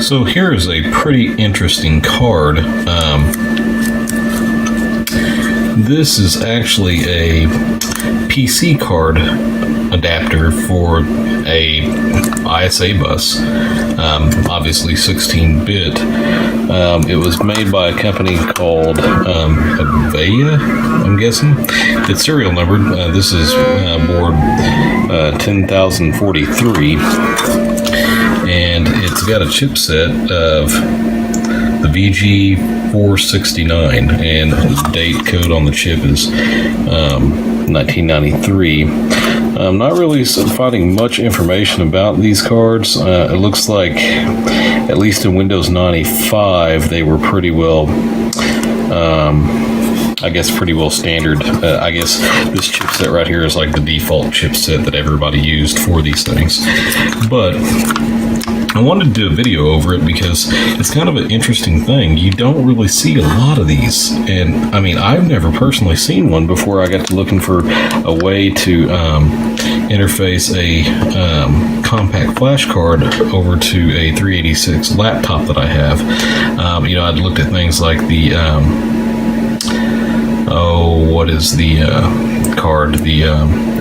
So here is a pretty interesting card. This is actually a PC card adapter for a ISA bus, obviously 16-bit. It was made by a company called Avaya, I'm guessing. It's serial numbered. This is board 10,043, and it's got a chipset of the VG469, and the date code on the chip is 1993. I'm not really finding much information about these cards. It looks like, at least in Windows 95, they were pretty well, pretty well standard. I guess this chipset right here is like the default chipset that everybody used for these things. But I wanted to do a video over it because it's kind of an interesting thing. You don't really see a lot of these, and I mean, I've never personally seen one before I got to looking for a way to interface a compact flash card over to a 386 laptop that I have. I'd looked at things like the what is the card, the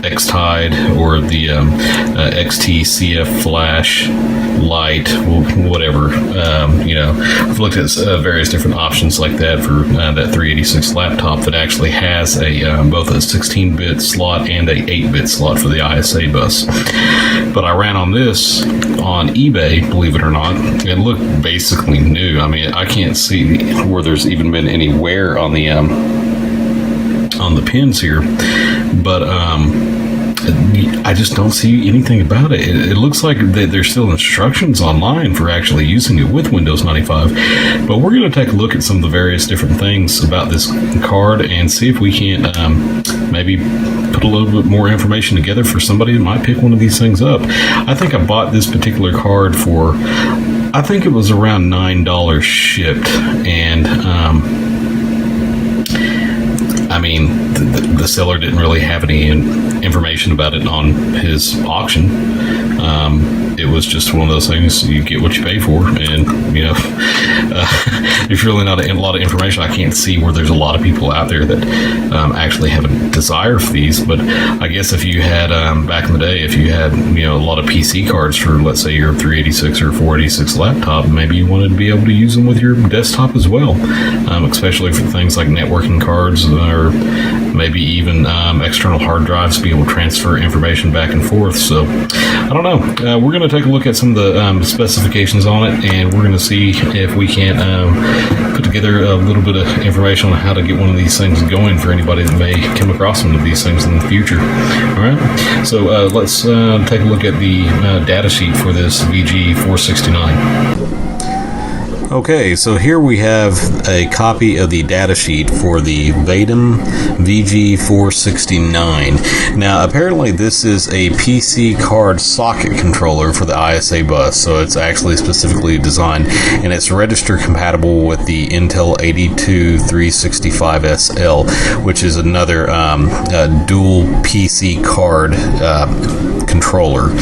X-Tide or the XTCF Flash Lite, whatever. I've looked at various different options like that for that 386 laptop that actually has a both a 16-bit slot and a 8-bit slot for the ISA bus. But I ran on this on eBay, believe it or not. It looked basically new. I mean, I can't see where there's even been any wear on the pins here, but I just don't see anything about it. It looks like there's still instructions online for actually using it with Windows 95, but we're going to take a look at some of the various different things about this card and see if we can't maybe put a little bit more information together for somebody that might pick one of these things up. I think I bought this particular card for, I think it was around $9 shipped, and I mean, the seller didn't really have any information about it on his auction. It was just one of those things, you get what you pay for, and there's really not a lot of information. I can't see where there's a lot of people out there that actually have a desire for these, but I guess if you had, back in the day, if you had a lot of PC cards for, let's say, your 386 or 486 laptop, maybe you wanted to be able to use them with your desktop as well, especially for things like networking cards or maybe even external hard drives to be able to transfer information back and forth. So I don't know. We're going to take a look at some of the specifications on it, and we're going to see if we can't put together a little bit of information on how to get one of these things going for anybody that may come across one of these things in the future. All right, so let's take a look at the data sheet for this VG469. Okay, so here we have a copy of the datasheet for the Vadim VG469. Now, apparently this is a PC card socket controller for the ISA bus, so it's actually specifically designed, and it's register compatible with the Intel 82365SL, which is another dual PC card controller.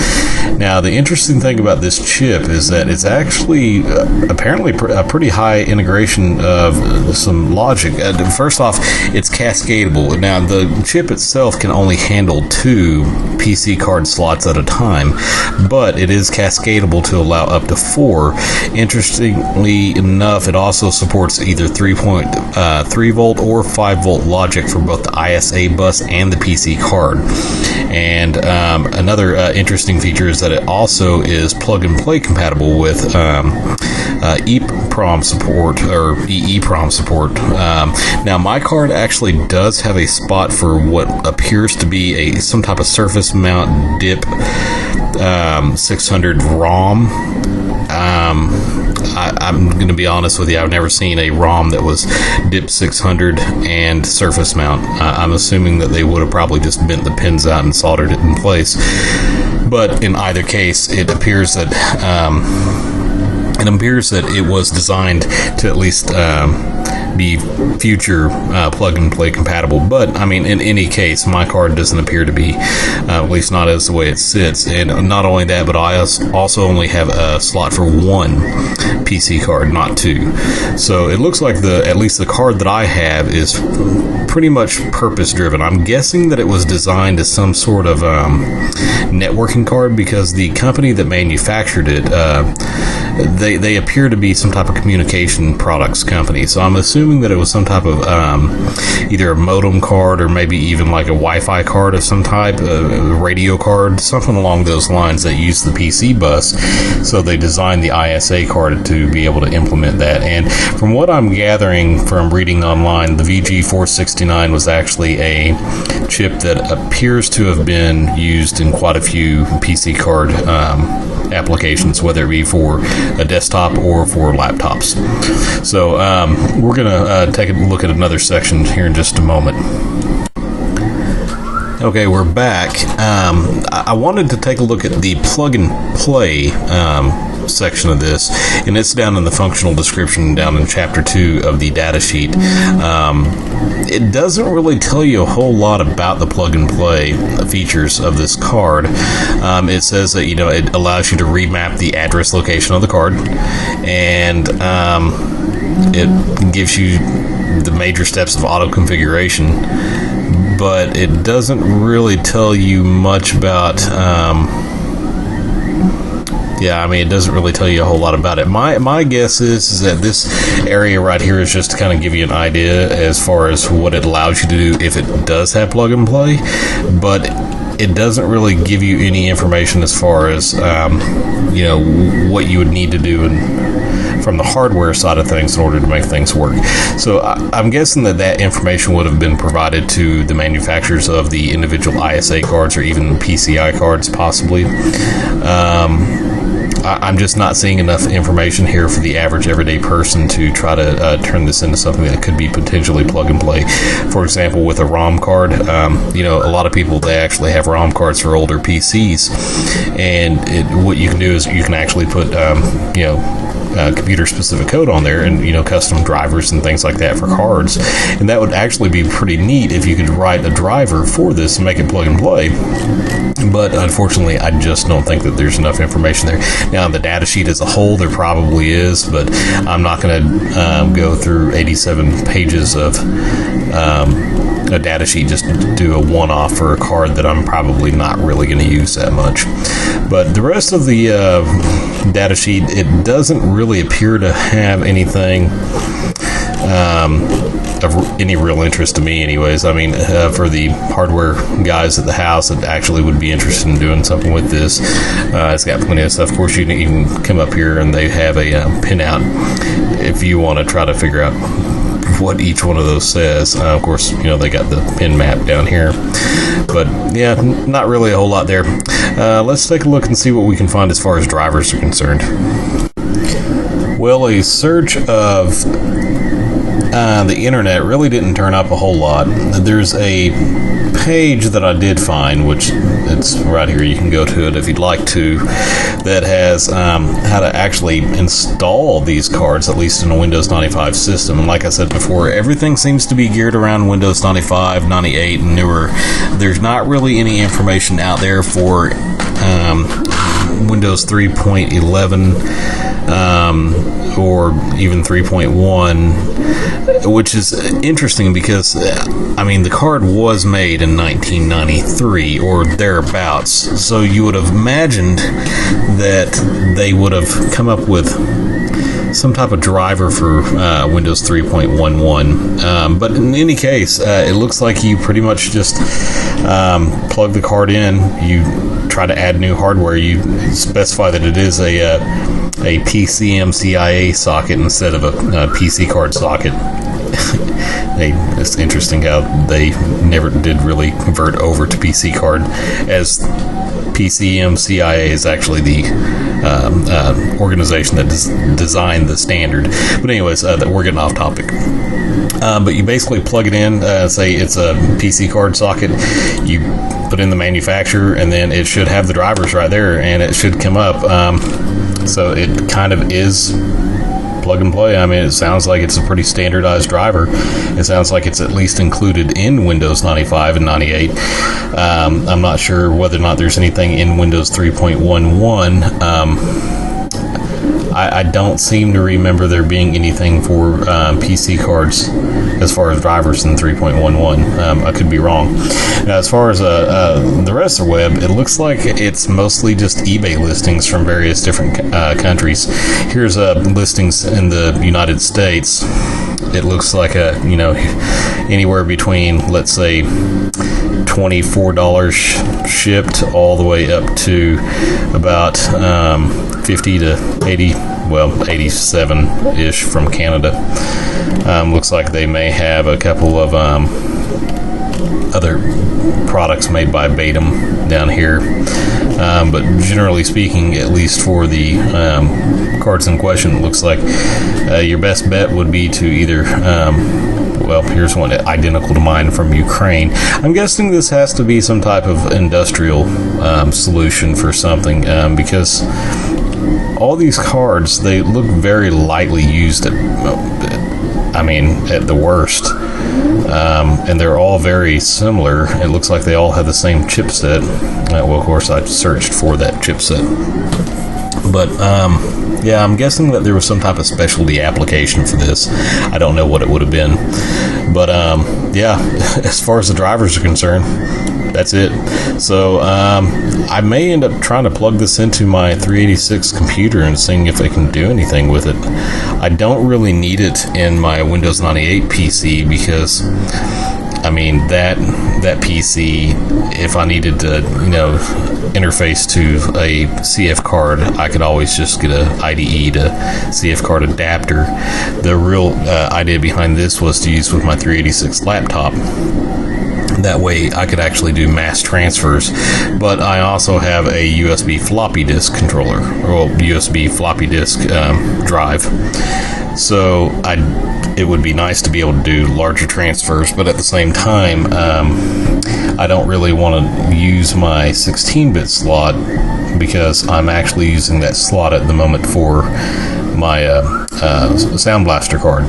Now, the interesting thing about this chip is that it's actually apparently a pretty high integration of some logic. First off, it's cascadable. Now, the chip itself can only handle 2 PC card slots at a time, but it is cascadable to allow up to 4. Interestingly enough, it also supports either 3.3 volt or 5 volt logic for both the ISA bus and the PC card. And another interesting feature is that it also is plug and play compatible with EEPROM support or EEPROM support. Now, my card actually does have a spot for what appears to be some type of surface mount DIP 600 ROM. I'm going to be honest with you, I've never seen a ROM that was DIP 600 and surface mount. I'm assuming that they would have probably just bent the pins out and soldered it in place. But in either case, it appears that it was designed to at least be future plug and play compatible. But I mean, in any case, my card doesn't appear to be, at least not as the way it sits. And not only that, but I also only have a slot for one PC card, not two. So it looks like at least the card that I have is pretty much purpose driven. I'm guessing that it was designed as some sort of networking card, because the company that manufactured it, they appear to be some type of communication products company. So I'm assuming that it was some type of either a modem card or maybe even like a Wi-Fi card of some type, a radio card, something along those lines that use the PC bus. So they designed the ISA card to be able to implement that. And from what I'm gathering from reading online, the VG469 was actually a chip that appears to have been used in quite a few PC card applications, whether it be for a desktop or for laptops. So we're going to take a look at another section here in just a moment. Okay, we're back. I wanted to take a look at the plug and play section of this, and it's down in the functional description down in chapter 2 of the data sheet. It doesn't really tell you a whole lot about the plug and play features of this card. It says that it allows you to remap the address location of the card, and it gives you the major steps of auto configuration, but it doesn't really tell you much about it doesn't really tell you a whole lot about it. My guess is that this area right here is just to kind of give you an idea as far as what it allows you to do if it does have plug and play, but it doesn't really give you any information as far as what you would need to do from the hardware side of things in order to make things work. So I'm guessing that information would have been provided to the manufacturers of the individual ISA cards or even PCI cards, possibly. I'm just not seeing enough information here for the average everyday person to try to turn this into something that could be potentially plug and play. For example, with a ROM card, a lot of people, they actually have ROM cards for older PCs, and what you can do is you can actually put computer specific code on there, and custom drivers and things like that for cards, and that would actually be pretty neat if you could write a driver for this and make it plug and play. But unfortunately, I just don't think that there's enough information there. Now, the data sheet as a whole, there probably is, but I'm not going to go through 87 pages of a data sheet just to do a one-off for a card that I'm probably not really going to use that much. But the rest of the data sheet, it doesn't really appear to have anything of any real interest to me anyways. I mean, for the hardware guys at the house that actually would be interested in doing something with this, it's got plenty of stuff. Of course, you can come up here and they have a pinout if you want to try to figure out what each one of those says. Of course, they got the pin map down here, but yeah, not really a whole lot there. Let's take a look and see what we can find as far as drivers are concerned. Well, a search of the internet really didn't turn up a whole lot. There's a page that I did find, which it's right here, you can go to it if you'd like to, that has how to actually install these cards, at least in a Windows 95 system. And like I said before, everything seems to be geared around Windows 95, 98 and newer. There's not really any information out there for Windows 3.11 or even 3.1, which is interesting because, the card was made in 1993 or thereabouts, so you would have imagined that they would have come up with some type of driver for Windows 3.11. But in any case, it looks like you pretty much just plug the card in, you try to add new hardware, you specify that it is a PCMCIA socket instead of a PC card socket. It's interesting how they never did really convert over to PC card, as PCMCIA is actually the organization that designed the standard. But anyways, we're getting off topic. But you basically plug it in, say it's a PC card socket, you put in the manufacturer, and then it should have the drivers right there, and it should come up. So it kind of is plug and play. I mean, it sounds like it's a pretty standardized driver. It sounds like it's at least included in Windows 95 and 98. I'm not sure whether or not there's anything in Windows 3.11. I don't seem to remember there being anything for PC cards as far as drivers in 3.11. I could be wrong. Now, as far as the rest of the web, it looks like it's mostly just eBay listings from various different countries. Here's listings in the United States. It looks like anywhere between, let's say, $24 shipped all the way up to about 50 to 80, well, 87-ish from Canada. Looks like they may have a couple of other products made by Batum down here. But generally speaking, at least for the cards in question, it looks like your best bet would be to either well, here's one identical to mine from Ukraine. I'm guessing this has to be some type of industrial solution for something, because all these cards, they look very lightly used at the worst. And they're all very similar. It looks like they all have the same chipset. Well, of course, I searched for that chipset. But, yeah, I'm guessing that there was some type of specialty application for this. I don't know what it would have been. But, yeah, as far as the drivers are concerned, that's it. So, I may end up trying to plug this into my 386 computer and seeing if I can do anything with it. I don't really need it in my Windows 98 PC because, I mean, that PC, if I needed to, interface to a CF card, I could always just get a IDE to CF card adapter. The real idea behind this was to use with my 386 laptop. That way I could actually do mass transfers. But I also have a USB floppy disk controller, or USB floppy disk drive. So it would be nice to be able to do larger transfers, but at the same time, I don't really want to use my 16-bit slot because I'm actually using that slot at the moment for my Sound Blaster card.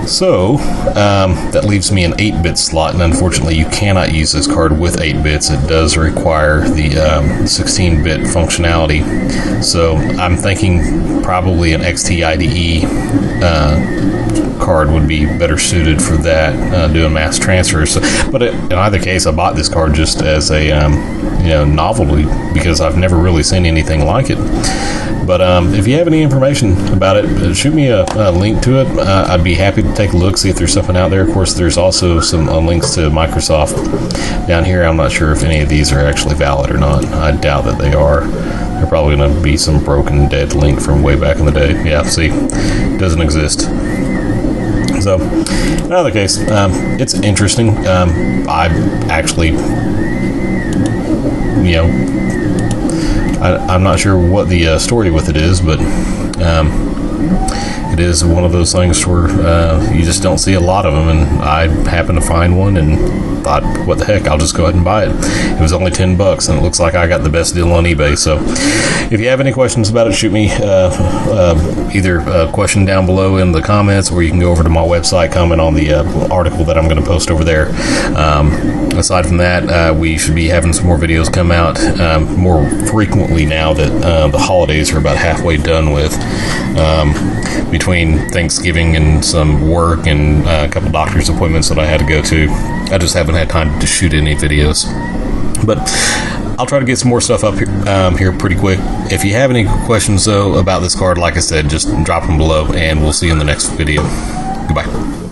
So, that leaves me an 8-bit slot, and unfortunately you cannot use this card with 8 bits. It does require the 16-bit functionality. So, I'm thinking probably an XT IDE card would be better suited for that, doing mass transfers. But in either case, I bought this card just as a novelty because I've never really seen anything like it. But if you have any information about it, shoot me a link to it. I'd be happy to take a look, see if there's something out there. Of course, there's also some links to Microsoft down here. I'm not sure if any of these are actually valid or not. I doubt that they are. They're probably going to be some broken, dead link from way back in the day. Yeah, see, doesn't exist. So, in either case, it's interesting. I actually, I'm not sure what the story with it is, but it is one of those things where you just don't see a lot of them, and I happened to find one and thought, what the heck, I'll just go ahead and buy it. It was only $10, and it looks like I got the best deal on eBay. So if you have any questions about it, shoot me either a question down below in the comments, or you can go over to my website, comment on the article that I'm going to post over there. Aside from that, we should be having some more videos come out more frequently now that the holidays are about halfway done with. Between Thanksgiving and some work and a couple doctor's appointments that I had to go to, I just haven't had time to shoot any videos. But I'll try to get some more stuff up here pretty quick. If you have any questions, though, about this card, like I said, just drop them below, and we'll see you in the next video. Goodbye.